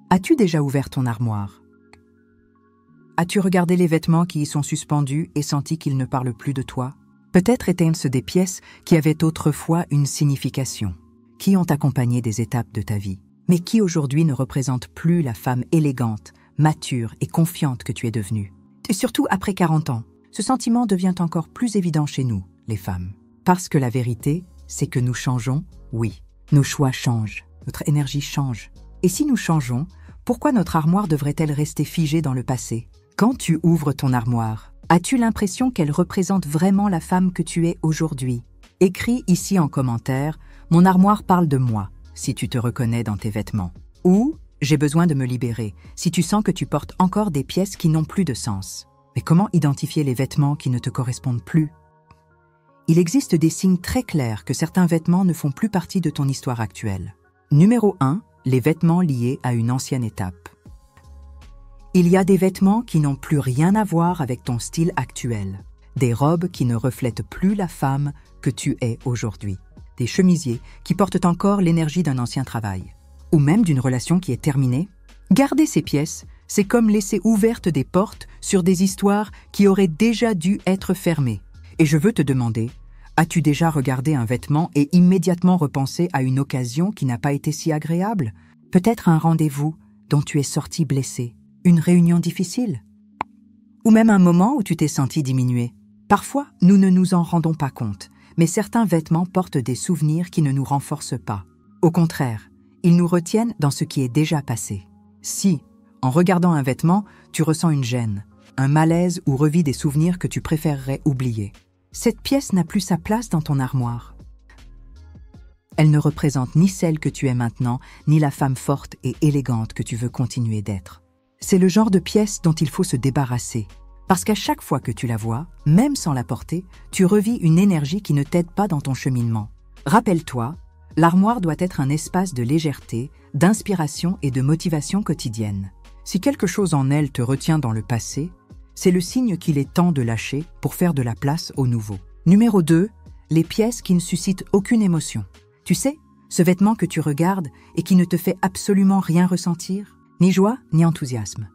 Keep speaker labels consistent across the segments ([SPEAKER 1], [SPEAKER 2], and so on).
[SPEAKER 1] As-tu déjà ouvert ton armoire? As-tu regardé les vêtements qui y sont suspendus et senti qu'ils ne parlent plus de toi? Peut-être étaient-ce des pièces qui avaient autrefois une signification, qui ont accompagné des étapes de ta vie, mais qui aujourd'hui ne représentent plus la femme élégante, mature et confiante que tu es devenue. Et surtout après 40 ans, ce sentiment devient encore plus évident chez nous, les femmes. Parce que la vérité, c'est que nous changeons, oui. Nos choix changent, notre énergie change. Et si nous changeons, pourquoi notre armoire devrait-elle rester figée dans le passé? Quand tu ouvres ton armoire, as-tu l'impression qu'elle représente vraiment la femme que tu es aujourd'hui? Écris ici en commentaire « Mon armoire parle de moi » si tu te reconnais dans tes vêtements. Ou « J'ai besoin de me libérer » si tu sens que tu portes encore des pièces qui n'ont plus de sens. Mais comment identifier les vêtements qui ne te correspondent plus? Il existe des signes très clairs que certains vêtements ne font plus partie de ton histoire actuelle. Numéro 1. Les vêtements liés à une ancienne étape. Il y a des vêtements qui n'ont plus rien à voir avec ton style actuel. Des robes qui ne reflètent plus la femme que tu es aujourd'hui. Des chemisiers qui portent encore l'énergie d'un ancien travail. Ou même d'une relation qui est terminée. Garder ces pièces, c'est comme laisser ouvertes des portes sur des histoires qui auraient déjà dû être fermées. Et je veux te demander, as-tu déjà regardé un vêtement et immédiatement repensé à une occasion qui n'a pas été si agréable? Peut-être un rendez-vous dont tu es sorti blessé, une réunion difficile? Ou même un moment où tu t'es senti diminué? Parfois, nous ne nous en rendons pas compte, mais certains vêtements portent des souvenirs qui ne nous renforcent pas. Au contraire, ils nous retiennent dans ce qui est déjà passé. Si, en regardant un vêtement, tu ressens une gêne, un malaise ou revis des souvenirs que tu préférerais oublier, cette pièce n'a plus sa place dans ton armoire. Elle ne représente ni celle que tu es maintenant, ni la femme forte et élégante que tu veux continuer d'être. C'est le genre de pièce dont il faut se débarrasser, parce qu'à chaque fois que tu la vois, même sans la porter, tu revis une énergie qui ne t'aide pas dans ton cheminement. Rappelle-toi, l'armoire doit être un espace de légèreté, d'inspiration et de motivation quotidienne. Si quelque chose en elle te retient dans le passé, c'est le signe qu'il est temps de lâcher pour faire de la place au nouveau. Numéro 2, les pièces qui ne suscitent aucune émotion. Tu sais, ce vêtement que tu regardes et qui ne te fait absolument rien ressentir, ni joie, ni enthousiasme.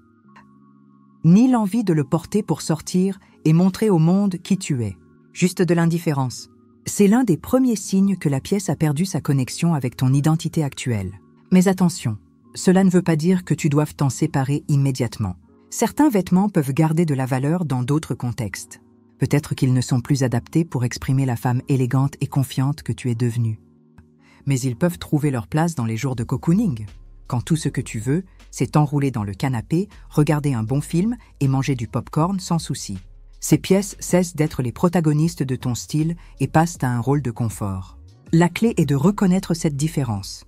[SPEAKER 1] Ni l'envie de le porter pour sortir et montrer au monde qui tu es. Juste de l'indifférence. C'est l'un des premiers signes que la pièce a perdu sa connexion avec ton identité actuelle. Mais attention, cela ne veut pas dire que tu doives t'en séparer immédiatement. Certains vêtements peuvent garder de la valeur dans d'autres contextes. Peut-être qu'ils ne sont plus adaptés pour exprimer la femme élégante et confiante que tu es devenue. Mais ils peuvent trouver leur place dans les jours de cocooning, quand tout ce que tu veux, c'est t'enrouler dans le canapé, regarder un bon film et manger du popcorn sans souci. Ces pièces cessent d'être les protagonistes de ton style et passent à un rôle de confort. La clé est de reconnaître cette différence.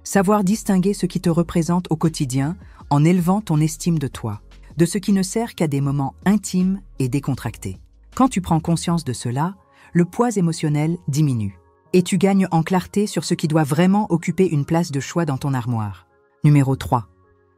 [SPEAKER 1] Savoir distinguer ce qui te représente au quotidien en élevant ton estime de toi, de ce qui ne sert qu'à des moments intimes et décontractés. Quand tu prends conscience de cela, le poids émotionnel diminue et tu gagnes en clarté sur ce qui doit vraiment occuper une place de choix dans ton armoire. Numéro 3.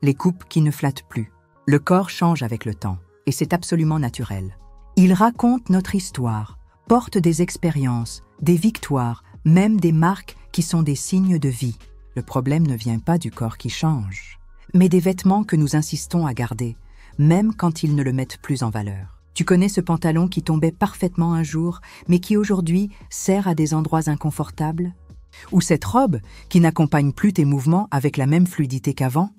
[SPEAKER 1] Les coupes qui ne flattent plus. Le corps change avec le temps et c'est absolument naturel. Il raconte notre histoire, porte des expériences, des victoires, même des marques qui sont des signes de vie. Le problème ne vient pas du corps qui change, mais des vêtements que nous insistons à garder, même quand ils ne le mettent plus en valeur. Tu connais ce pantalon qui tombait parfaitement un jour, mais qui aujourd'hui sert à des endroits inconfortables? Ou cette robe qui n'accompagne plus tes mouvements avec la même fluidité qu'avant?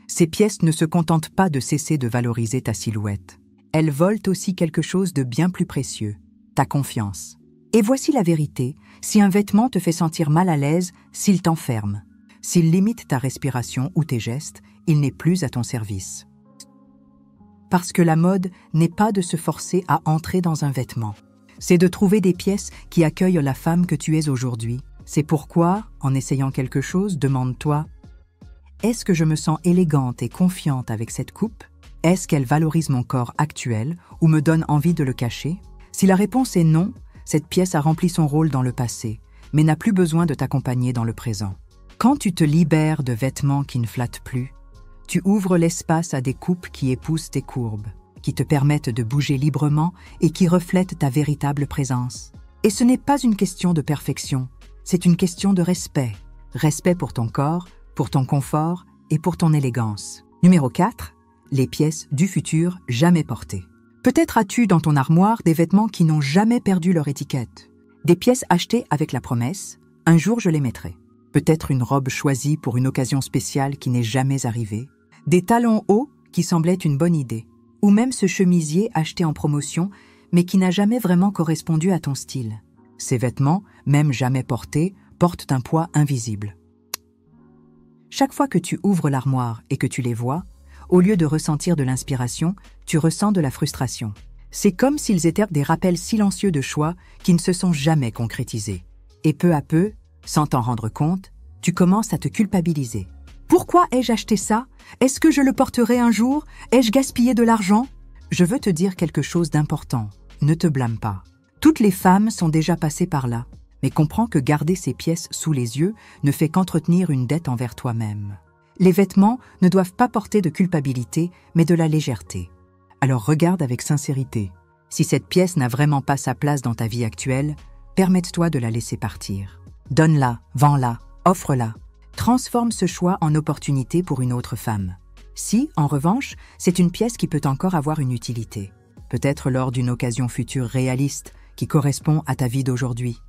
[SPEAKER 1] Ces pièces ne se contentent pas de cesser de valoriser ta silhouette. Elles volent aussi quelque chose de bien plus précieux, ta confiance. Et voici la vérité, si un vêtement te fait sentir mal à l'aise, s'il t'enferme. S'il limite ta respiration ou tes gestes, il n'est plus à ton service. Parce que la mode n'est pas de se forcer à entrer dans un vêtement. C'est de trouver des pièces qui accueillent la femme que tu es aujourd'hui. C'est pourquoi, en essayant quelque chose, demande-toi « Est-ce que je me sens élégante et confiante avec cette coupe? Est-ce qu'elle valorise mon corps actuel ou me donne envie de le cacher? » Si la réponse est non, cette pièce a rempli son rôle dans le passé, mais n'a plus besoin de t'accompagner dans le présent. Quand tu te libères de vêtements qui ne flattent plus, tu ouvres l'espace à des coupes qui épousent tes courbes, qui te permettent de bouger librement et qui reflètent ta véritable présence. Et ce n'est pas une question de perfection, c'est une question de respect. Respect pour ton corps, pour ton confort et pour ton élégance. Numéro 4. Les pièces du futur jamais portées. Peut-être as-tu dans ton armoire des vêtements qui n'ont jamais perdu leur étiquette. Des pièces achetées avec la promesse « un jour je les mettrai ». Peut-être une robe choisie pour une occasion spéciale qui n'est jamais arrivée. Des talons hauts qui semblaient une bonne idée. Ou même ce chemisier acheté en promotion mais qui n'a jamais vraiment correspondu à ton style. Ces vêtements, même jamais portés, portent un poids invisible. Chaque fois que tu ouvres l'armoire et que tu les vois, au lieu de ressentir de l'inspiration, tu ressens de la frustration. C'est comme s'ils étaient des rappels silencieux de choix qui ne se sont jamais concrétisés. Et peu à peu, sans t'en rendre compte, tu commences à te culpabiliser. Pourquoi ai-je acheté ça? Est-ce que je le porterai un jour? Ai-je gaspillé de l'argent? Je veux te dire quelque chose d'important. Ne te blâme pas. Toutes les femmes sont déjà passées par là, mais comprends que garder ces pièces sous les yeux ne fait qu'entretenir une dette envers toi-même. Les vêtements ne doivent pas porter de culpabilité, mais de la légèreté. Alors regarde avec sincérité. Si cette pièce n'a vraiment pas sa place dans ta vie actuelle, permette-toi de la laisser partir. Donne-la, vends-la, offre-la. Transforme ce choix en opportunité pour une autre femme. Si, en revanche, c'est une pièce qui peut encore avoir une utilité, peut-être lors d'une occasion future réaliste qui correspond à ta vie d'aujourd'hui,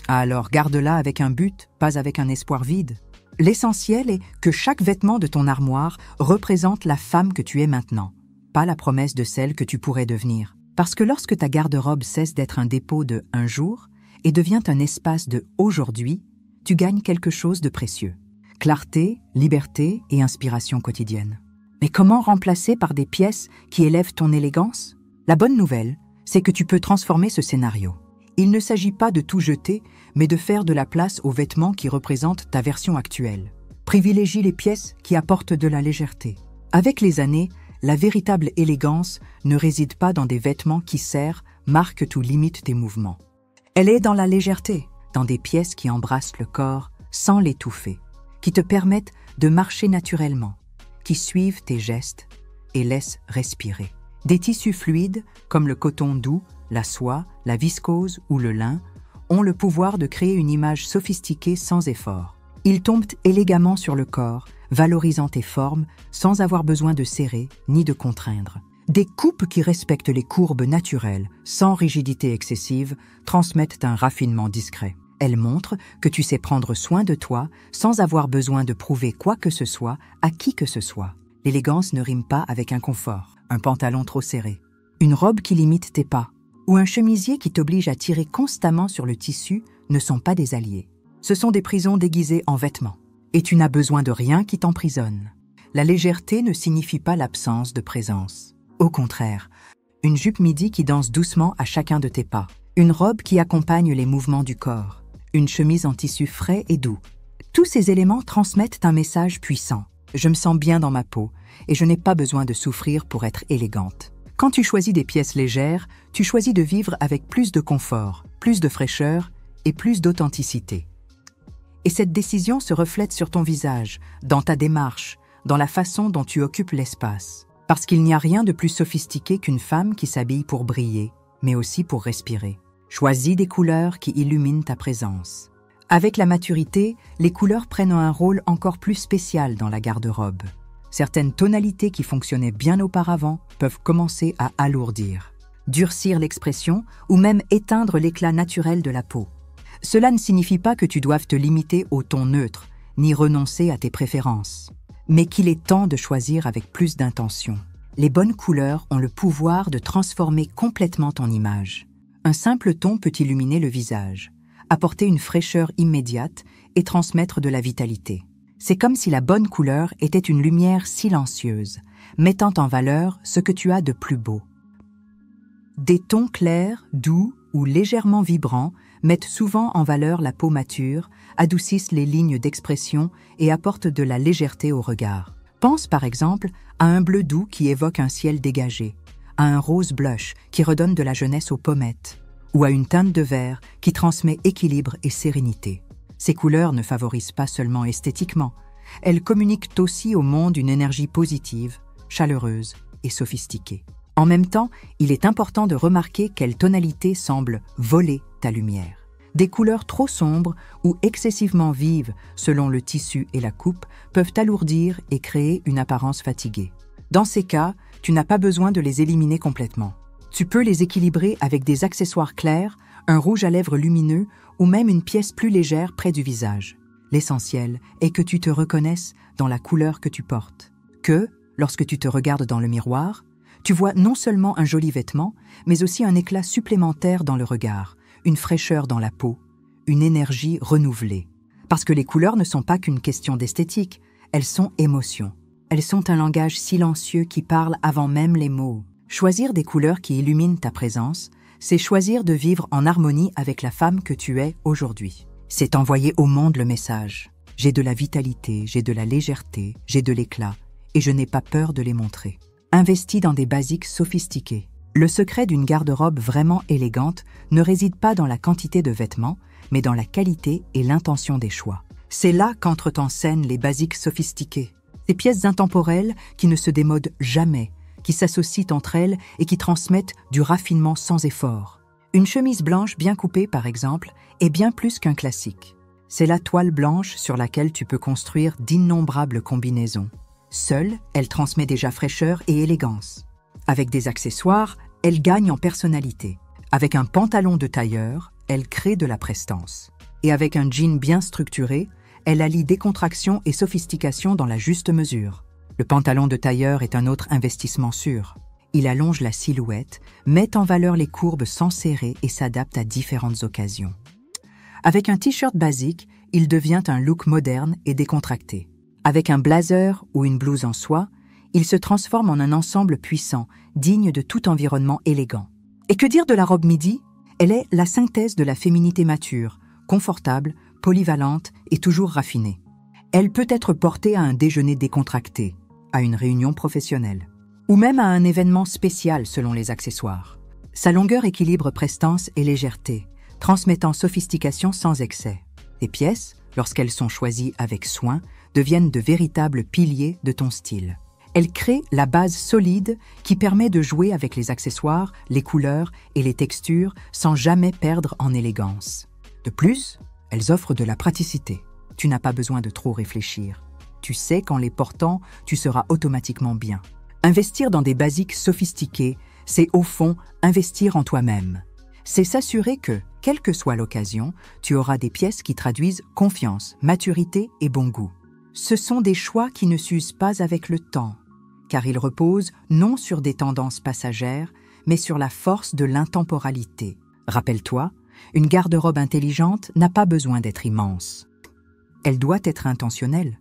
[SPEAKER 1] alors garde-la avec un but, pas avec un espoir vide. L'essentiel est que chaque vêtement de ton armoire représente la femme que tu es maintenant, pas la promesse de celle que tu pourrais devenir. Parce que lorsque ta garde-robe cesse d'être un dépôt de « un jour » et devient un espace de « aujourd'hui », tu gagnes quelque chose de précieux. Clarté, liberté et inspiration quotidienne. Mais comment remplacer par des pièces qui élèvent ton élégance? La bonne nouvelle, c'est que tu peux transformer ce scénario. Il ne s'agit pas de tout jeter, mais de faire de la place aux vêtements qui représentent ta version actuelle. Privilégie les pièces qui apportent de la légèreté. Avec les années, la véritable élégance ne réside pas dans des vêtements qui serrent, marquent ou limitent tes mouvements. Elle est dans la légèreté, dans des pièces qui embrassent le corps sans l'étouffer, qui te permettent de marcher naturellement, qui suivent tes gestes et laissent respirer. Des tissus fluides, comme le coton doux, la soie, la viscose ou le lin, ont le pouvoir de créer une image sophistiquée sans effort. Ils tombent élégamment sur le corps, valorisant tes formes sans avoir besoin de serrer ni de contraindre. Des coupes qui respectent les courbes naturelles, sans rigidité excessive, transmettent un raffinement discret. Elles montrent que tu sais prendre soin de toi sans avoir besoin de prouver quoi que ce soit à qui que ce soit. L'élégance ne rime pas avec inconfort, un pantalon trop serré, une robe qui limite tes pas, ou un chemisier qui t'oblige à tirer constamment sur le tissu ne sont pas des alliés. Ce sont des prisons déguisées en vêtements. Et tu n'as besoin de rien qui t'emprisonne. La légèreté ne signifie pas l'absence de présence. Au contraire, une jupe midi qui danse doucement à chacun de tes pas, une robe qui accompagne les mouvements du corps, une chemise en tissu frais et doux. Tous ces éléments transmettent un message puissant. Je me sens bien dans ma peau et je n'ai pas besoin de souffrir pour être élégante. Quand tu choisis des pièces légères, tu choisis de vivre avec plus de confort, plus de fraîcheur et plus d'authenticité. Et cette décision se reflète sur ton visage, dans ta démarche, dans la façon dont tu occupes l'espace. Parce qu'il n'y a rien de plus sophistiqué qu'une femme qui s'habille pour briller, mais aussi pour respirer. Choisis des couleurs qui illuminent ta présence. Avec la maturité, les couleurs prennent un rôle encore plus spécial dans la garde-robe. Certaines tonalités qui fonctionnaient bien auparavant peuvent commencer à alourdir, durcir l'expression ou même éteindre l'éclat naturel de la peau. Cela ne signifie pas que tu doives te limiter au ton neutre, ni renoncer à tes préférences, mais qu'il est temps de choisir avec plus d'intention. Les bonnes couleurs ont le pouvoir de transformer complètement ton image. Un simple ton peut illuminer le visage, apporter une fraîcheur immédiate et transmettre de la vitalité. C'est comme si la bonne couleur était une lumière silencieuse, mettant en valeur ce que tu as de plus beau. Des tons clairs, doux ou légèrement vibrants mettent souvent en valeur la peau mature, adoucissent les lignes d'expression et apportent de la légèreté au regard. Pense par exemple à un bleu doux qui évoque un ciel dégagé, à un rose blush qui redonne de la jeunesse aux pommettes, ou à une teinte de vert qui transmet équilibre et sérénité. Ces couleurs ne favorisent pas seulement esthétiquement, elles communiquent aussi au monde une énergie positive, chaleureuse et sophistiquée. En même temps, il est important de remarquer quelle tonalité semble voler ta lumière. Des couleurs trop sombres ou excessivement vives, selon le tissu et la coupe, peuvent alourdir et créer une apparence fatiguée. Dans ces cas, tu n'as pas besoin de les éliminer complètement. Tu peux les équilibrer avec des accessoires clairs, un rouge à lèvres lumineux ou même une pièce plus légère près du visage. L'essentiel est que tu te reconnaisses dans la couleur que tu portes. Que, lorsque tu te regardes dans le miroir, tu vois non seulement un joli vêtement, mais aussi un éclat supplémentaire dans le regard, une fraîcheur dans la peau, une énergie renouvelée. Parce que les couleurs ne sont pas qu'une question d'esthétique, elles sont émotions. Elles sont un langage silencieux qui parle avant même les mots. Choisir des couleurs qui illuminent ta présence, c'est choisir de vivre en harmonie avec la femme que tu es aujourd'hui. C'est envoyer au monde le message. J'ai de la vitalité, j'ai de la légèreté, j'ai de l'éclat, et je n'ai pas peur de les montrer. Investis dans des basiques sophistiqués. Le secret d'une garde-robe vraiment élégante ne réside pas dans la quantité de vêtements, mais dans la qualité et l'intention des choix. C'est là qu'entrent en scène les basiques sophistiqués. Ces pièces intemporelles qui ne se démodent jamais, qui s'associent entre elles et qui transmettent du raffinement sans effort. Une chemise blanche bien coupée, par exemple, est bien plus qu'un classique. C'est la toile blanche sur laquelle tu peux construire d'innombrables combinaisons. Seule, elle transmet déjà fraîcheur et élégance. Avec des accessoires, elle gagne en personnalité. Avec un pantalon de tailleur, elle crée de la prestance. Et avec un jean bien structuré, elle allie décontraction et sophistication dans la juste mesure. Le pantalon de tailleur est un autre investissement sûr. Il allonge la silhouette, met en valeur les courbes sans serrer et s'adapte à différentes occasions. Avec un t-shirt basique, il devient un look moderne et décontracté. Avec un blazer ou une blouse en soie, il se transforme en un ensemble puissant, digne de tout environnement élégant. Et que dire de la robe midi? Elle est la synthèse de la féminité mature, confortable, polyvalente et toujours raffinée. Elle peut être portée à un déjeuner décontracté, à une réunion professionnelle, ou même à un événement spécial selon les accessoires. Sa longueur équilibre prestance et légèreté, transmettant sophistication sans excès. Les pièces, lorsqu'elles sont choisies avec soin, deviennent de véritables piliers de ton style. Elles créent la base solide qui permet de jouer avec les accessoires, les couleurs et les textures sans jamais perdre en élégance. De plus, elles offrent de la praticité. Tu n'as pas besoin de trop réfléchir. Tu sais qu'en les portant, tu seras automatiquement bien. Investir dans des basiques sophistiqués, c'est au fond investir en toi-même. C'est s'assurer que, quelle que soit l'occasion, tu auras des pièces qui traduisent confiance, maturité et bon goût. Ce sont des choix qui ne s'usent pas avec le temps, car ils reposent non sur des tendances passagères, mais sur la force de l'intemporalité. Rappelle-toi, une garde-robe intelligente n'a pas besoin d'être immense. Elle doit être intentionnelle.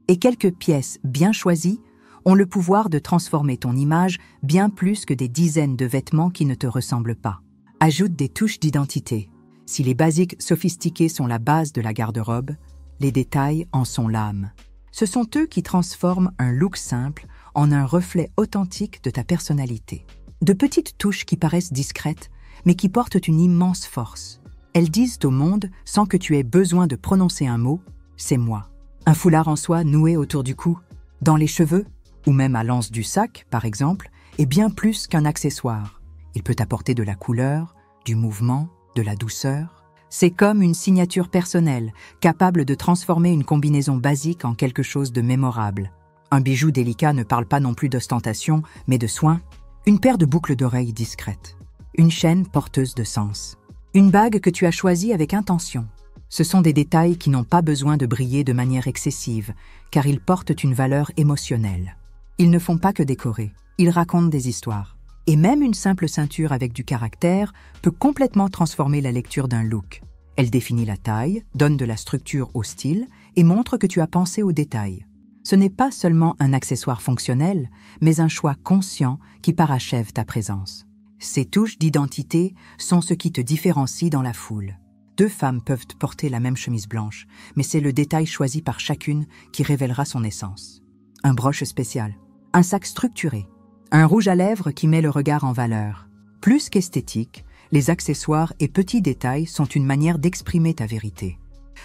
[SPEAKER 1] Et quelques pièces bien choisies ont le pouvoir de transformer ton image bien plus que des dizaines de vêtements qui ne te ressemblent pas. Ajoute des touches d'identité. Si les basiques sophistiqués sont la base de la garde-robe, les détails en sont l'âme. Ce sont eux qui transforment un look simple en un reflet authentique de ta personnalité. De petites touches qui paraissent discrètes, mais qui portent une immense force. Elles disent au monde, sans que tu aies besoin de prononcer un mot, « c'est moi ». Un foulard en soie noué autour du cou, dans les cheveux, ou même à l'anse du sac, par exemple, est bien plus qu'un accessoire. Il peut apporter de la couleur, du mouvement, de la douceur. C'est comme une signature personnelle, capable de transformer une combinaison basique en quelque chose de mémorable. Un bijou délicat ne parle pas non plus d'ostentation, mais de soin. Une paire de boucles d'oreilles discrètes. Une chaîne porteuse de sens. Une bague que tu as choisie avec intention. Ce sont des détails qui n'ont pas besoin de briller de manière excessive, car ils portent une valeur émotionnelle. Ils ne font pas que décorer, ils racontent des histoires. Et même une simple ceinture avec du caractère peut complètement transformer la lecture d'un look. Elle définit la taille, donne de la structure au style et montre que tu as pensé aux détails. Ce n'est pas seulement un accessoire fonctionnel, mais un choix conscient qui parachève ta présence. Ces touches d'identité sont ce qui te différencie dans la foule. Deux femmes peuvent porter la même chemise blanche, mais c'est le détail choisi par chacune qui révélera son essence. Un broche spécial, un sac structuré, un rouge à lèvres qui met le regard en valeur. Plus qu'esthétique, les accessoires et petits détails sont une manière d'exprimer ta vérité.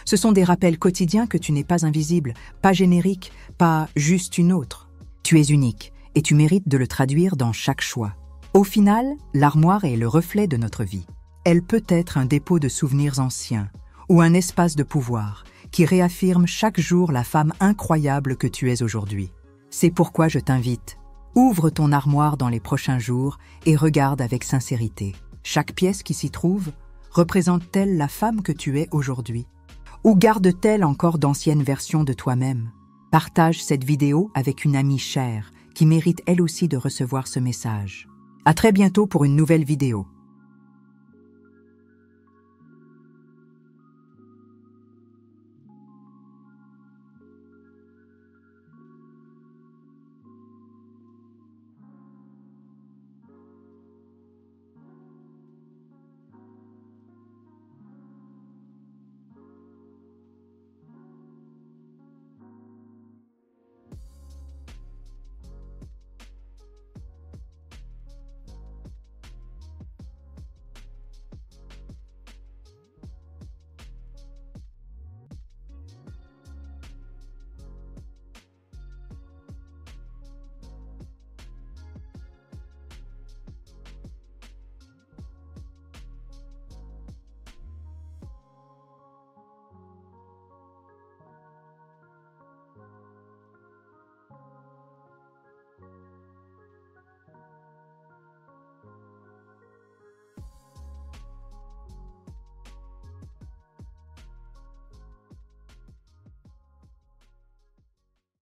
[SPEAKER 1] Ce sont des rappels quotidiens que tu n'es pas invisible, pas générique, pas juste une autre. Tu es unique et tu mérites de le traduire dans chaque choix. Au final, l'armoire est le reflet de notre vie. Elle peut être un dépôt de souvenirs anciens ou un espace de pouvoir qui réaffirme chaque jour la femme incroyable que tu es aujourd'hui. C'est pourquoi je t'invite. Ouvre ton armoire dans les prochains jours et regarde avec sincérité. Chaque pièce qui s'y trouve représente-t-elle la femme que tu es aujourd'hui? Ou garde-t-elle encore d'anciennes versions de toi-même? Partage cette vidéo avec une amie chère qui mérite elle aussi de recevoir ce message. À très bientôt pour une nouvelle vidéo.